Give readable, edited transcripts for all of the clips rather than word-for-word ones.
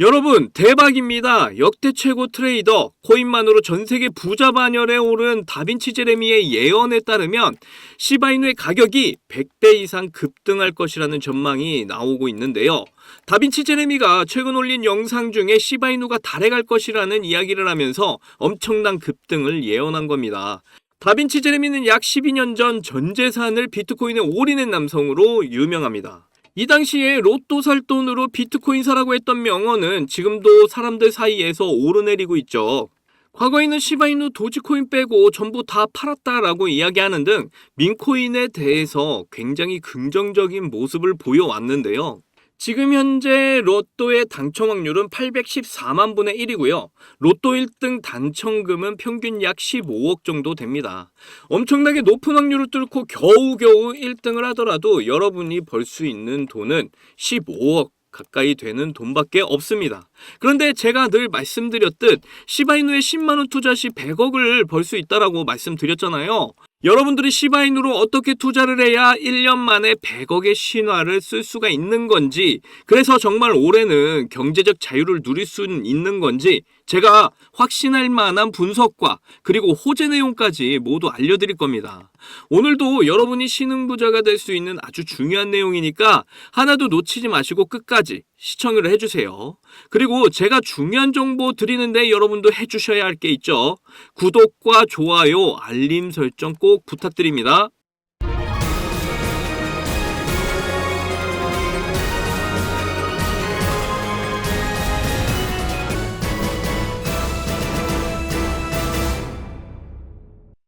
여러분, 대박입니다. 역대 최고 트레이더, 코인만으로 전세계 부자 반열에 오른 다빈치 제레미의 예언에 따르면 시바이누의 가격이 100배 이상 급등할 것이라는 전망이 나오고 있는데요. 다빈치 제레미가 최근 올린 영상 중에 시바이누가 달에 갈 것이라는 이야기를 하면서 엄청난 급등을 예언한 겁니다. 다빈치 제레미는 약 12년 전 전 재산을 비트코인에 올인한 남성으로 유명합니다. 이 당시에 로또 살 돈으로 비트코인 사라고 했던 명언은 지금도 사람들 사이에서 오르내리고 있죠. 과거에는 시바이누 도지코인 빼고 전부 다 팔았다라고 이야기하는 등 민코인에 대해서 굉장히 긍정적인 모습을 보여왔는데요. 지금 현재 로또의 당첨 확률은 814만 분의 1이고요. 로또 1등 당첨금은 평균 약 15억 정도 됩니다. 엄청나게 높은 확률을 뚫고 겨우겨우 1등을 하더라도 여러분이 벌 수 있는 돈은 15억 가까이 되는 돈밖에 없습니다. 그런데 제가 늘 말씀드렸듯 시바이누에 10만원 투자 시 100억을 벌 수 있다라고 말씀드렸잖아요. 여러분들이 시바이누로 어떻게 투자를 해야 1년 만에 100억의 신화를 쓸 수가 있는 건지, 그래서 정말 올해는 경제적 자유를 누릴 수 있는 건지 제가 확신할 만한 분석과 그리고 호재 내용까지 모두 알려드릴 겁니다. 오늘도 여러분이 신흥부자가 될 수 있는 아주 중요한 내용이니까 하나도 놓치지 마시고 끝까지 시청을 해주세요. 그리고 제가 중요한 정보 드리는데 여러분도 해주셔야 할 게 있죠. 구독과 좋아요, 알림 설정 꼭 부탁드립니다.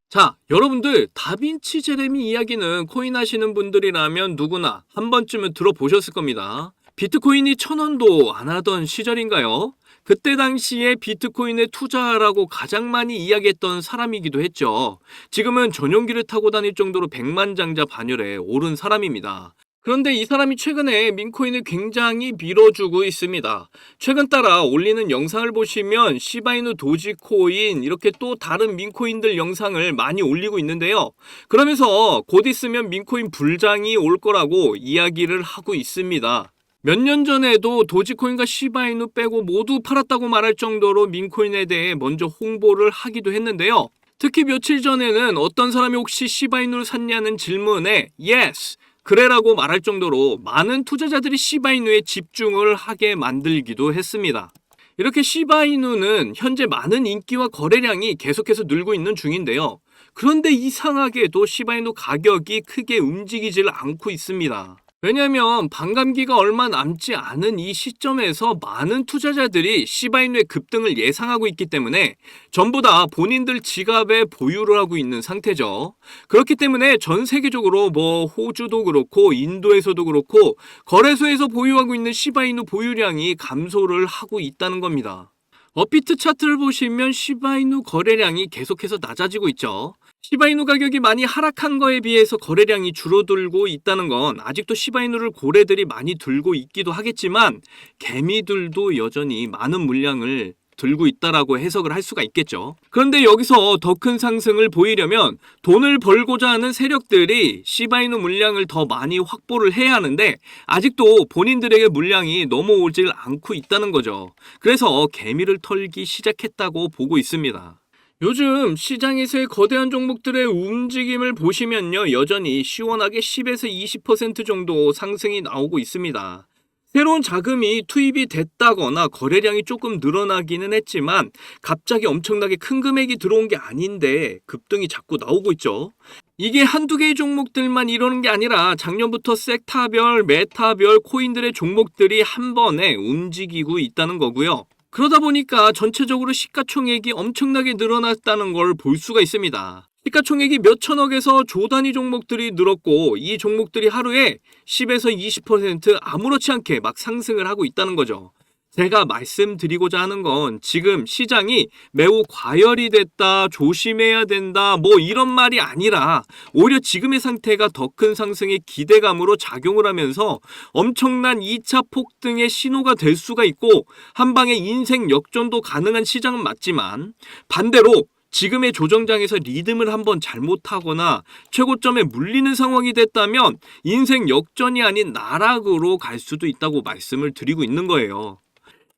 자, 여러분들 다빈치 제레미 이야기는 코인 하시는 분들이라면 누구나 한 번쯤은 들어보셨을 겁니다. 비트코인이 1000원도 안 하던 시절인가요? 그때 당시에 비트코인에 투자하라고 가장 많이 이야기했던 사람이기도 했죠. 지금은 전용기를 타고 다닐 정도로 백만장자 반열에 오른 사람입니다. 그런데 이 사람이 최근에 민코인을 굉장히 밀어주고 있습니다. 최근 따라 올리는 영상을 보시면 시바이누 도지코인 이렇게 또 다른 민코인들 영상을 많이 올리고 있는데요. 그러면서 곧 있으면 민코인 불장이 올 거라고 이야기를 하고 있습니다. 몇 년 전에도 도지코인과 시바이누 빼고 모두 팔았다고 말할 정도로 민코인에 대해 먼저 홍보를 하기도 했는데요. 특히 며칠 전에는 어떤 사람이 혹시 시바이누를 샀냐는 질문에 Yes! 그래라고 말할 정도로 많은 투자자들이 시바이누에 집중을 하게 만들기도 했습니다. 이렇게 시바이누는 현재 많은 인기와 거래량이 계속해서 늘고 있는 중인데요. 그런데 이상하게도 시바이누 가격이 크게 움직이질 않고 있습니다. 왜냐하면 반감기가 얼마 남지 않은 이 시점에서 많은 투자자들이 시바이누의 급등을 예상하고 있기 때문에 전부 다 본인들 지갑에 보유를 하고 있는 상태죠. 그렇기 때문에 전 세계적으로 호주도 그렇고 인도에서도 그렇고 거래소에서 보유하고 있는 시바이누 보유량이 감소를 하고 있다는 겁니다. 업비트 차트를 보시면 시바이누 거래량이 계속해서 낮아지고 있죠. 시바이누 가격이 많이 하락한 거에 비해서 거래량이 줄어들고 있다는 건 아직도 시바이누를 고래들이 많이 들고 있기도 하겠지만 개미들도 여전히 많은 물량을 들고 있다라고 해석을 할 수가 있겠죠. 그런데 여기서 더 큰 상승을 보이려면 돈을 벌고자 하는 세력들이 시바이누 물량을 더 많이 확보를 해야 하는데 아직도 본인들에게 물량이 넘어오질 않고 있다는 거죠. 그래서 개미를 털기 시작했다고 보고 있습니다. 요즘 시장에서의 거대한 종목들의 움직임을 보시면요, 여전히 시원하게 10에서 20% 정도 상승이 나오고 있습니다. 새로운 자금이 투입이 됐다거나 거래량이 조금 늘어나기는 했지만 갑자기 엄청나게 큰 금액이 들어온 게 아닌데 급등이 자꾸 나오고 있죠. 이게 한두 개의 종목들만 이러는 게 아니라 작년부터 섹터별, 메타별 코인들의 종목들이 한 번에 움직이고 있다는 거고요. 그러다 보니까 전체적으로 시가총액이 엄청나게 늘어났다는 걸 볼 수가 있습니다. 시가총액이 몇 천억에서 조 단위 종목들이 늘었고 이 종목들이 하루에 10에서 20% 아무렇지 않게 막 상승을 하고 있다는 거죠. 제가 말씀드리고자 하는 건 지금 시장이 매우 과열이 됐다, 조심해야 된다, 이런 말이 아니라 오히려 지금의 상태가 더 큰 상승의 기대감으로 작용을 하면서 엄청난 2차 폭등의 신호가 될 수가 있고 한 방에 인생 역전도 가능한 시장은 맞지만 반대로 지금의 조정장에서 리듬을 한번 잘못하거나 최고점에 물리는 상황이 됐다면 인생 역전이 아닌 나락으로 갈 수도 있다고 말씀을 드리고 있는 거예요.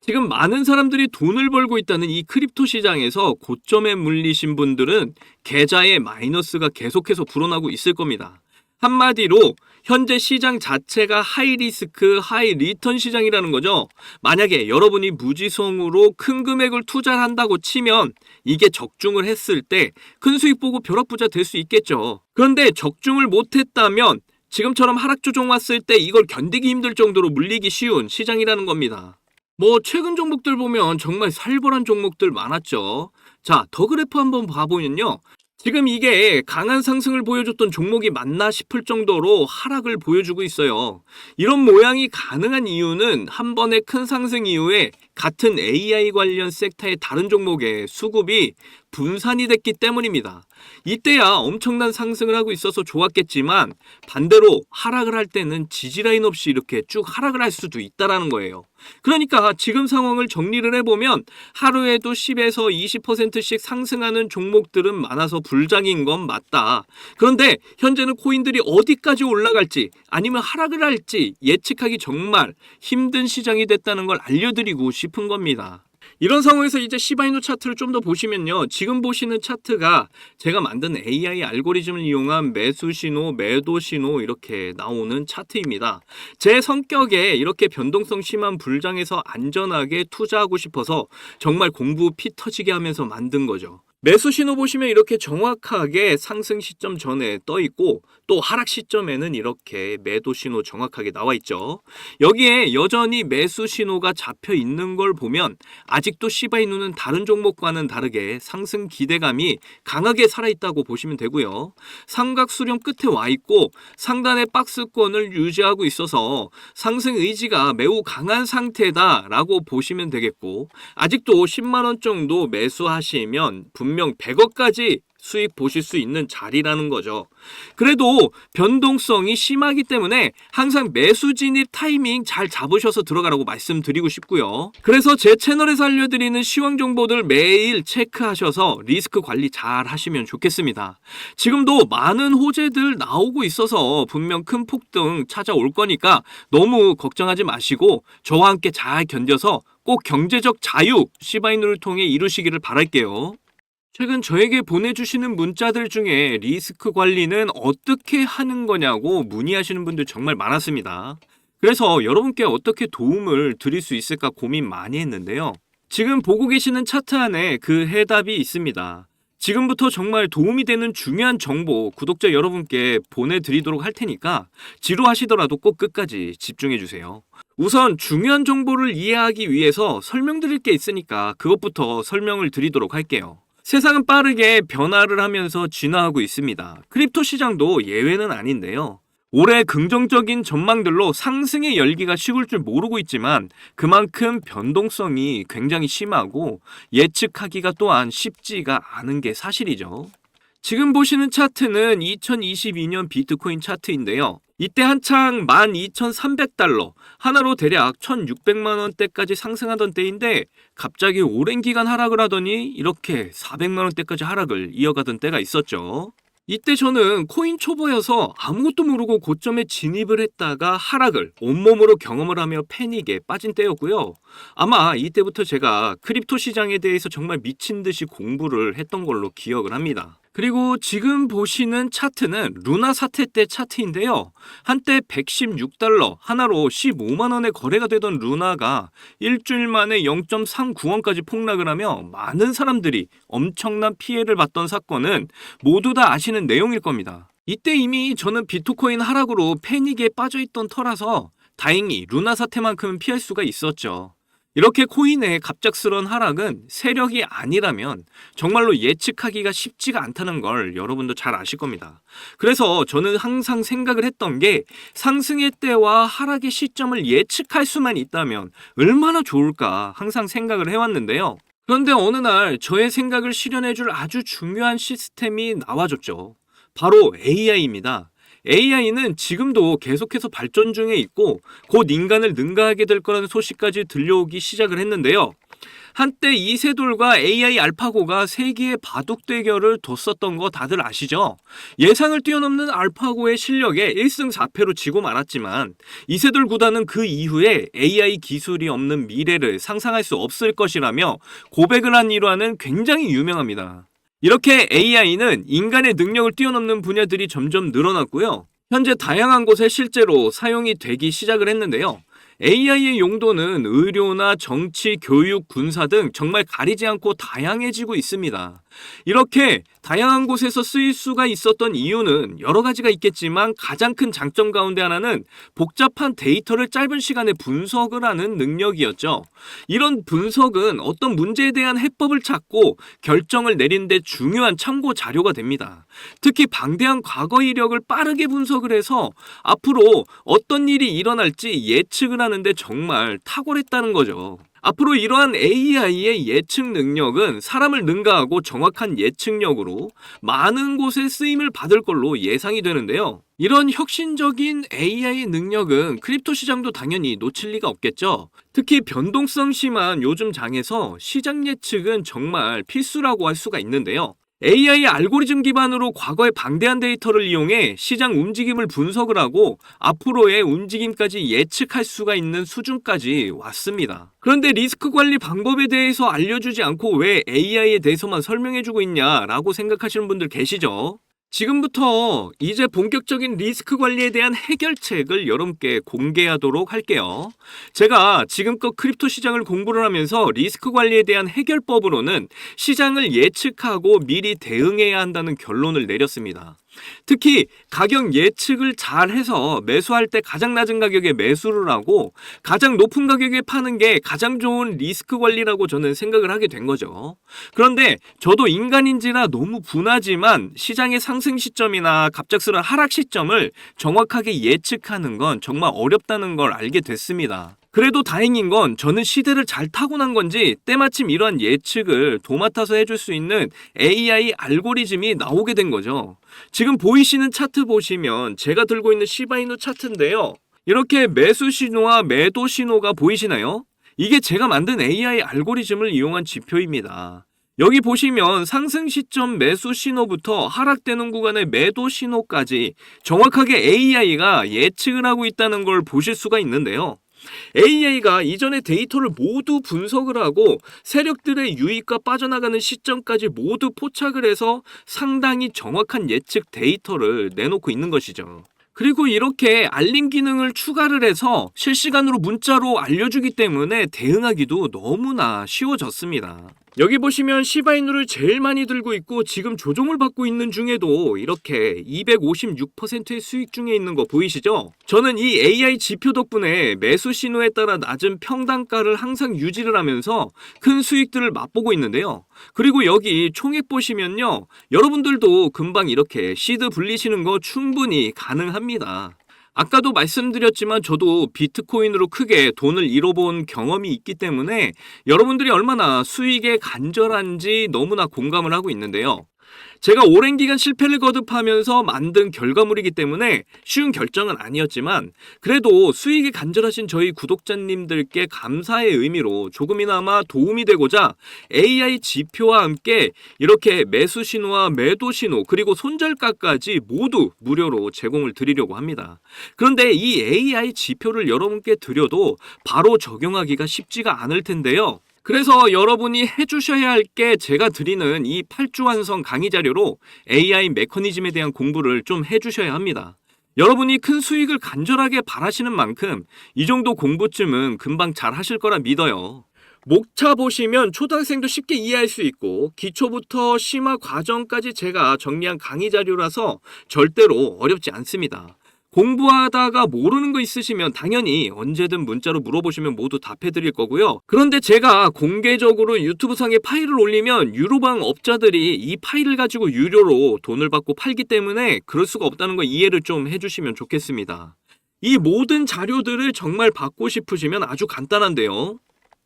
지금 많은 사람들이 돈을 벌고 있다는 이 크립토 시장에서 고점에 물리신 분들은 계좌에 마이너스가 계속해서 불어나고 있을 겁니다. 한마디로 현재 시장 자체가 하이 리스크, 하이 리턴 시장이라는 거죠. 만약에 여러분이 무지성으로 큰 금액을 투자를 한다고 치면 이게 적중을 했을 때 큰 수익 보고 벼락부자 될 수 있겠죠. 그런데 적중을 못했다면 지금처럼 하락 조정 왔을 때 이걸 견디기 힘들 정도로 물리기 쉬운 시장이라는 겁니다. 최근 종목들 보면 정말 살벌한 종목들 많았죠. 자, 더 그래프 한번 봐보면요. 지금 이게 강한 상승을 보여줬던 종목이 맞나 싶을 정도로 하락을 보여주고 있어요. 이런 모양이 가능한 이유는 한 번의 큰 상승 이후에 같은 AI 관련 섹터의 다른 종목의 수급이 분산이 됐기 때문입니다. 이때야 엄청난 상승을 하고 있어서 좋았겠지만 반대로 하락을 할 때는 지지라인 없이 이렇게 쭉 하락을 할 수도 있다는 거예요. 그러니까 지금 상황을 정리를 해보면 하루에도 10에서 20%씩 상승하는 종목들은 많아서 불장인 건 맞다. 그런데 현재는 코인들이 어디까지 올라갈지 아니면 하락을 할지 예측하기 정말 힘든 시장이 됐다는 걸 알려드리고 싶은 겁니다. 이런 상황에서 이제 시바이누 차트를 좀 더 보시면요. 지금 보시는 차트가 제가 만든 AI 알고리즘을 이용한 매수 신호, 매도 신호 이렇게 나오는 차트입니다. 제 성격에 이렇게 변동성 심한 불장에서 안전하게 투자하고 싶어서 정말 공부 피 터지게 하면서 만든 거죠. 매수 신호 보시면 이렇게 정확하게 상승 시점 전에 떠 있고 또 하락 시점에는 이렇게 매도 신호 정확하게 나와 있죠. 여기에 여전히 매수 신호가 잡혀 있는 걸 보면 아직도 시바이누는 다른 종목과는 다르게 상승 기대감이 강하게 살아있다고 보시면 되고요. 삼각 수렴 끝에 와 있고 상단의 박스권을 유지하고 있어서 상승 의지가 매우 강한 상태다라고 보시면 되겠고 아직도 10만원 정도 매수하시면 분명 100억까지 수익 보실 수 있는 자리라는 거죠. 그래도 변동성이 심하기 때문에 항상 매수 진입 타이밍 잘 잡으셔서 들어가라고 말씀드리고 싶고요. 그래서 제 채널에서 알려드리는 시황 정보들 매일 체크하셔서 리스크 관리 잘 하시면 좋겠습니다. 지금도 많은 호재들 나오고 있어서 분명 큰 폭등 찾아올 거니까 너무 걱정하지 마시고 저와 함께 잘 견뎌서 꼭 경제적 자유 시바이누를 통해 이루시기를 바랄게요. 최근 저에게 보내주시는 문자들 중에 리스크 관리는 어떻게 하는 거냐고 문의하시는 분들 정말 많았습니다. 그래서 여러분께 어떻게 도움을 드릴 수 있을까 고민 많이 했는데요. 지금 보고 계시는 차트 안에 그 해답이 있습니다. 지금부터 정말 도움이 되는 중요한 정보 구독자 여러분께 보내드리도록 할 테니까 지루하시더라도 꼭 끝까지 집중해주세요. 우선 중요한 정보를 이해하기 위해서 설명드릴 게 있으니까 그것부터 설명을 드리도록 할게요. 세상은 빠르게 변화를 하면서 진화하고 있습니다. 크립토 시장도 예외는 아닌데요. 올해 긍정적인 전망들로 상승의 열기가 식을 줄 모르고 있지만 그만큼 변동성이 굉장히 심하고 예측하기가 또한 쉽지가 않은 게 사실이죠. 지금 보시는 차트는 2022년 비트코인 차트인데요. 이때 한창 12,300달러, 하나로 대략 1,600만 원대까지 상승하던 때인데 갑자기 오랜 기간 하락을 하더니 이렇게 400만 원대까지 하락을 이어가던 때가 있었죠. 이때 저는 코인 초보여서 아무것도 모르고 고점에 진입을 했다가 하락을 온몸으로 경험을 하며 패닉에 빠진 때였고요. 아마 이때부터 제가 크립토 시장에 대해서 정말 미친 듯이 공부를 했던 걸로 기억을 합니다. 그리고 지금 보시는 차트는 루나 사태 때 차트인데요. 한때 116달러, 하나로 15만 원에 거래가 되던 루나가 일주일 만에 0.39원까지 폭락을 하며 많은 사람들이 엄청난 피해를 봤던 사건은 모두 다 아시는 내용일 겁니다. 이때 이미 저는 비트코인 하락으로 패닉에 빠져있던 터라서 다행히 루나 사태만큼은 피할 수가 있었죠. 이렇게 코인의 갑작스러운 하락은 세력이 아니라면 정말로 예측하기가 쉽지가 않다는 걸 여러분도 잘 아실 겁니다. 그래서 저는 항상 생각을 했던 게 상승의 때와 하락의 시점을 예측할 수만 있다면 얼마나 좋을까 항상 생각을 해왔는데요. 그런데 어느 날 저의 생각을 실현해줄 아주 중요한 시스템이 나와줬죠. 바로 AI입니다. AI는 지금도 계속해서 발전 중에 있고 곧 인간을 능가하게 될 거라는 소식까지 들려오기 시작을 했는데요. 한때 이세돌과 AI 알파고가 세기의 바둑 대결을 뒀었던 거 다들 아시죠? 예상을 뛰어넘는 알파고의 실력에 1승 4패로 지고 말았지만 이세돌 구단은 그 이후에 AI 기술이 없는 미래를 상상할 수 없을 것이라며 고백을 한 일화는 굉장히 유명합니다. 이렇게 AI는 인간의 능력을 뛰어넘는 분야들이 점점 늘어났고요. 현재 다양한 곳에 실제로 사용이 되기 시작을 했는데요. AI의 용도는 의료나 정치, 교육, 군사 등 정말 가리지 않고 다양해지고 있습니다. 이렇게 다양한 곳에서 쓰일 수가 있었던 이유는 여러 가지가 있겠지만 가장 큰 장점 가운데 하나는 복잡한 데이터를 짧은 시간에 분석을 하는 능력이었죠. 이런 분석은 어떤 문제에 대한 해법을 찾고 결정을 내리는 데 중요한 참고 자료가 됩니다. 특히 방대한 과거 이력을 빠르게 분석을 해서 앞으로 어떤 일이 일어날지 예측을 하는데 정말 탁월했다는 거죠. 앞으로 이러한 AI의 예측 능력은 사람을 능가하고 정확한 예측력으로 많은 곳에 쓰임을 받을 걸로 예상이 되는데요. 이런 혁신적인 AI의 능력은 크립토 시장도 당연히 놓칠 리가 없겠죠. 특히 변동성 심한 요즘 장에서 시장 예측은 정말 필수라고 할 수가 있는데요. AI 알고리즘 기반으로 과거의 방대한 데이터를 이용해 시장 움직임을 분석을 하고 앞으로의 움직임까지 예측할 수가 있는 수준까지 왔습니다. 그런데 리스크 관리 방법에 대해서 알려주지 않고 왜 AI에 대해서만 설명해주고 있냐라고 생각하시는 분들 계시죠? 지금부터 이제 본격적인 리스크 관리에 대한 해결책을 여러분께 공개하도록 할게요. 제가 지금껏 크립토 시장을 공부를 하면서 리스크 관리에 대한 해결법으로는 시장을 예측하고 미리 대응해야 한다는 결론을 내렸습니다. 특히 가격 예측을 잘 해서 매수할 때 가장 낮은 가격에 매수를 하고 가장 높은 가격에 파는 게 가장 좋은 리스크 관리라고 저는 생각을 하게 된 거죠. 그런데 저도 인간인지라 너무 분하지만 시장의 상승 시점이나 갑작스러운 하락 시점을 정확하게 예측하는 건 정말 어렵다는 걸 알게 됐습니다. 그래도 다행인 건 저는 시대를 잘 타고난 건지 때마침 이러한 예측을 도맡아서 해줄 수 있는 AI 알고리즘이 나오게 된 거죠. 지금 보이시는 차트 보시면 제가 들고 있는 시바이누 차트인데요. 이렇게 매수 신호와 매도 신호가 보이시나요? 이게 제가 만든 AI 알고리즘을 이용한 지표입니다. 여기 보시면 상승 시점 매수 신호부터 하락되는 구간의 매도 신호까지 정확하게 AI가 예측을 하고 있다는 걸 보실 수가 있는데요. AI가 이전의 데이터를 모두 분석을 하고 세력들의 유입과 빠져나가는 시점까지 모두 포착을 해서 상당히 정확한 예측 데이터를 내놓고 있는 것이죠. 그리고 이렇게 알림 기능을 추가를 해서 실시간으로 문자로 알려주기 때문에 대응하기도 너무나 쉬워졌습니다. 여기 보시면 시바이누를 제일 많이 들고 있고 지금 조종을 받고 있는 중에도 이렇게 256%의 수익 중에 있는 거 보이시죠? 저는 이 AI 지표 덕분에 매수 신호에 따라 낮은 평단가를 항상 유지를 하면서 큰 수익들을 맛보고 있는데요. 그리고 여기 총액 보시면요. 여러분들도 금방 이렇게 시드 불리시는 거 충분히 가능합니다. 아까도 말씀드렸지만 저도 비트코인으로 크게 돈을 잃어본 경험이 있기 때문에 여러분들이 얼마나 수익에 간절한지 너무나 공감을 하고 있는데요. 제가 오랜 기간 실패를 거듭하면서 만든 결과물이기 때문에 쉬운 결정은 아니었지만 그래도 수익에 간절하신 저희 구독자님들께 감사의 의미로 조금이나마 도움이 되고자 AI 지표와 함께 이렇게 매수 신호와 매도 신호 그리고 손절가까지 모두 무료로 제공을 드리려고 합니다. 그런데 이 AI 지표를 여러분께 드려도 바로 적용하기가 쉽지가 않을 텐데요. 그래서 여러분이 해주셔야 할 게 제가 드리는 이 8주 완성 강의 자료로 AI 메커니즘에 대한 공부를 좀 해주셔야 합니다. 여러분이 큰 수익을 간절하게 바라시는 만큼 이 정도 공부쯤은 금방 잘 하실 거라 믿어요. 목차 보시면 초등학생도 쉽게 이해할 수 있고 기초부터 심화 과정까지 제가 정리한 강의 자료라서 절대로 어렵지 않습니다. 공부하다가 모르는 거 있으시면 당연히 언제든 문자로 물어보시면 모두 답해드릴 거고요. 그런데 제가 공개적으로 유튜브 상에 파일을 올리면 유료방 업자들이 이 파일을 가지고 유료로 돈을 받고 팔기 때문에 그럴 수가 없다는 거 이해를 좀 해주시면 좋겠습니다. 이 모든 자료들을 정말 받고 싶으시면 아주 간단한데요.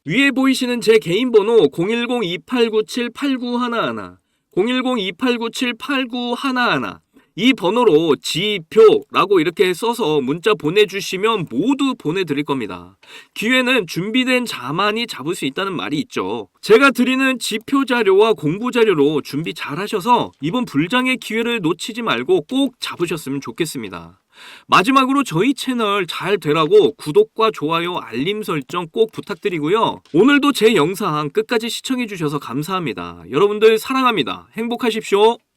위에 보이시는 제 개인 번호 010-2897-8911 010-2897-8911 이 번호로 지표라고 이렇게 써서 문자 보내주시면 모두 보내드릴 겁니다. 기회는 준비된 자만이 잡을 수 있다는 말이 있죠. 제가 드리는 지표 자료와 공부 자료로 준비 잘 하셔서 이번 불장의 기회를 놓치지 말고 꼭 잡으셨으면 좋겠습니다. 마지막으로 저희 채널 잘 되라고 구독과 좋아요, 알림 설정 꼭 부탁드리고요. 오늘도 제 영상 끝까지 시청해주셔서 감사합니다. 여러분들 사랑합니다. 행복하십시오.